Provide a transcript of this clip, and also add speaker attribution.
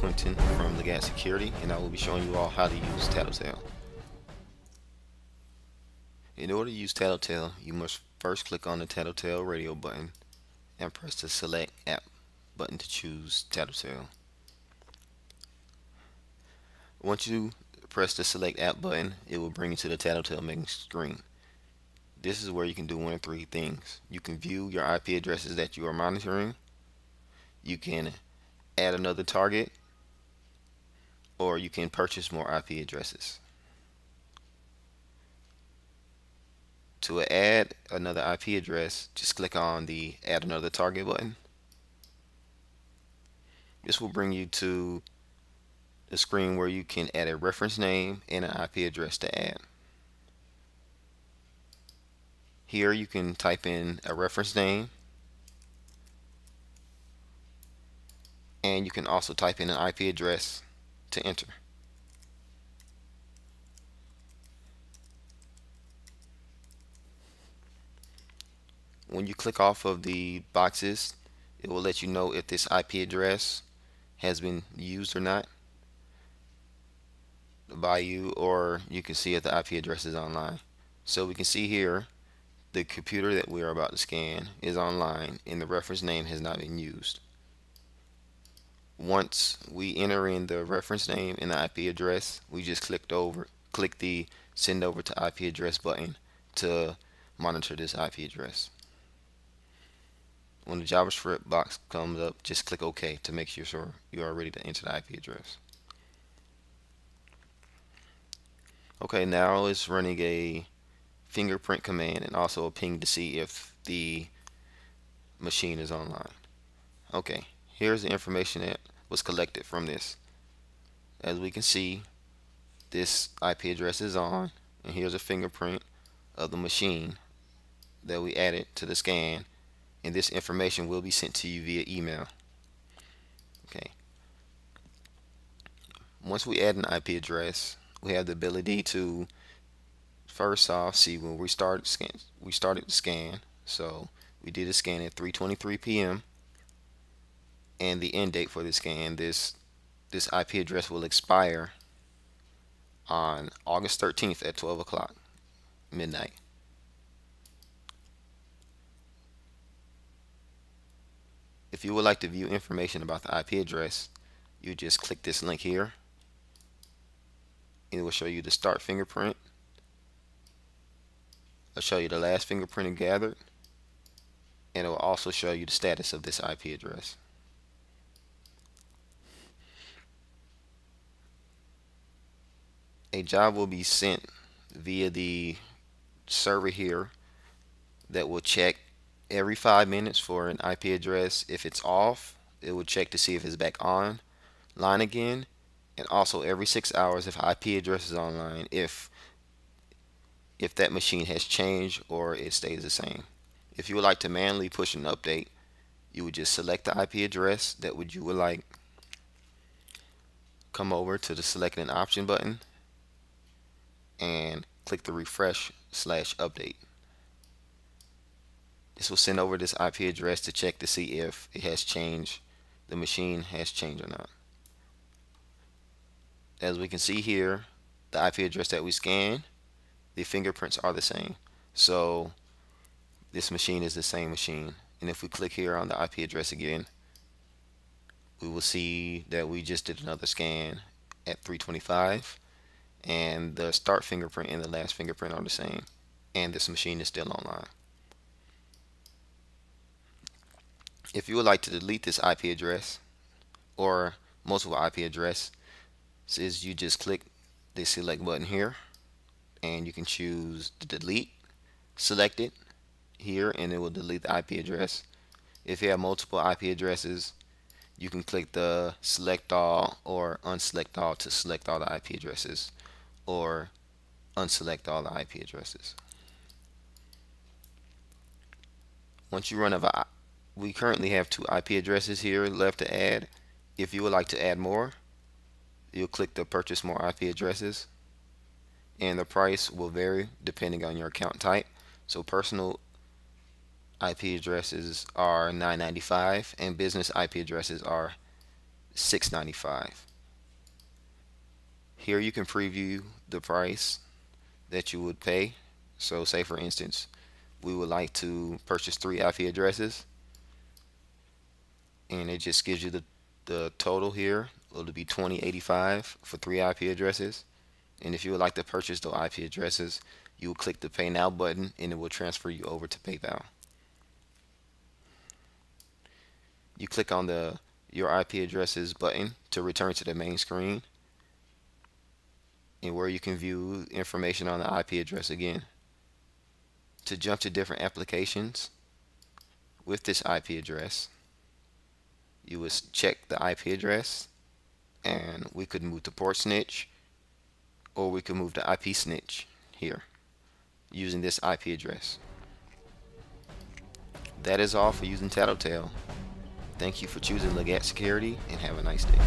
Speaker 1: Quentin from Legat Security, and I will be showing you all how to use TattleTell. In order to use TattleTell, you must first click on the TattleTell radio button and press the Select App button to choose TattleTell. Once you press the Select App button, it will bring you to the TattleTell main screen. This is where you can do one of three things. You can view your IP addresses that you are monitoring, you can add another target, or you can purchase more IP addresses. To add another IP address, just click on the Add Another Target button. This will bring you to the screen where you can add a reference name and an IP address to add. Here you can type in a reference name, and you can also type in an IP address to enter. When you click off of the boxes, it will let you know if this IP address has been used or not by you, or you can see if the IP address is online. So we can see here the computer that we are about to scan is online and the reference name has not been used. Once we enter in the reference name and the IP address, we just click the Send Over to IP Address button to monitor this IP address. When the JavaScript box comes up, just click OK to make sure you are ready to enter the IP address. Okay, now it's running a fingerprint command and also a ping to see if the machine is online. Okay, here's the information that was collected from this. As we can see, this IP address is on, and here's a fingerprint of the machine that we added to the scan, and this information will be sent to you via email. Okay. Once we add an IP address, we have the ability to first off see when we started the scan. So we did a scan at 3:23 p.m. and the end date for the scan. This IP address will expire on August 13th at 12 o'clock midnight. If you would like to view information about the IP address, you just click this link here. It will show you the start fingerprint. It'll show you the last fingerprint gathered, and it will also show you the status of this IP address. A job will be sent via the server here that will check every 5 minutes for an IP address. If it's off, it will check to see if it's back on line again, and also every 6 hours if IP address is online, if that machine has changed or it stays the same. If you would like to manually push an update, you would just select the IP address that you would like, come over to the Select an Option button, and click the refresh/update. This will send over this IP address to check to see if it has changed, the machine has changed or not. As we can see here, the IP address that we scanned, the fingerprints are the same. So this machine is the same machine. And if we click here on the IP address again, we will see that we just did another scan at 3:25, and the start fingerprint and the last fingerprint are the same, and this machine is still online. If you would like to delete this IP address or multiple IP addresses, you just click the select button here, and you can choose to delete, select it here, and it will delete the IP address. If you have multiple IP addresses, you can click the select all or unselect all to select all the IP addresses, or unselect all the IP addresses. Once you run out of, we currently have 2 IP addresses here left to add. If you would like to add more, you'll click the Purchase More IP Addresses, and the price will vary depending on your account type. So personal IP addresses are $9.95 and business IP addresses are $6.95. Here you can preview the price that you would pay. So say for instance, we would like to purchase 3 IP addresses, and it just gives you the total here. It'll be $20.85 for 3 IP addresses. And if you would like to purchase those IP addresses, you will click the Pay Now button and it will transfer you over to PayPal. You click on the Your IP Addresses button to return to the main screen, and where you can view information on the IP address again. To jump to different applications with this IP address, you would check the IP address, and we could move to port snitch, or we could move to IP snitch here using this IP address. That is all for using TattleTell. Thank you for choosing Legat Security, and have a nice day.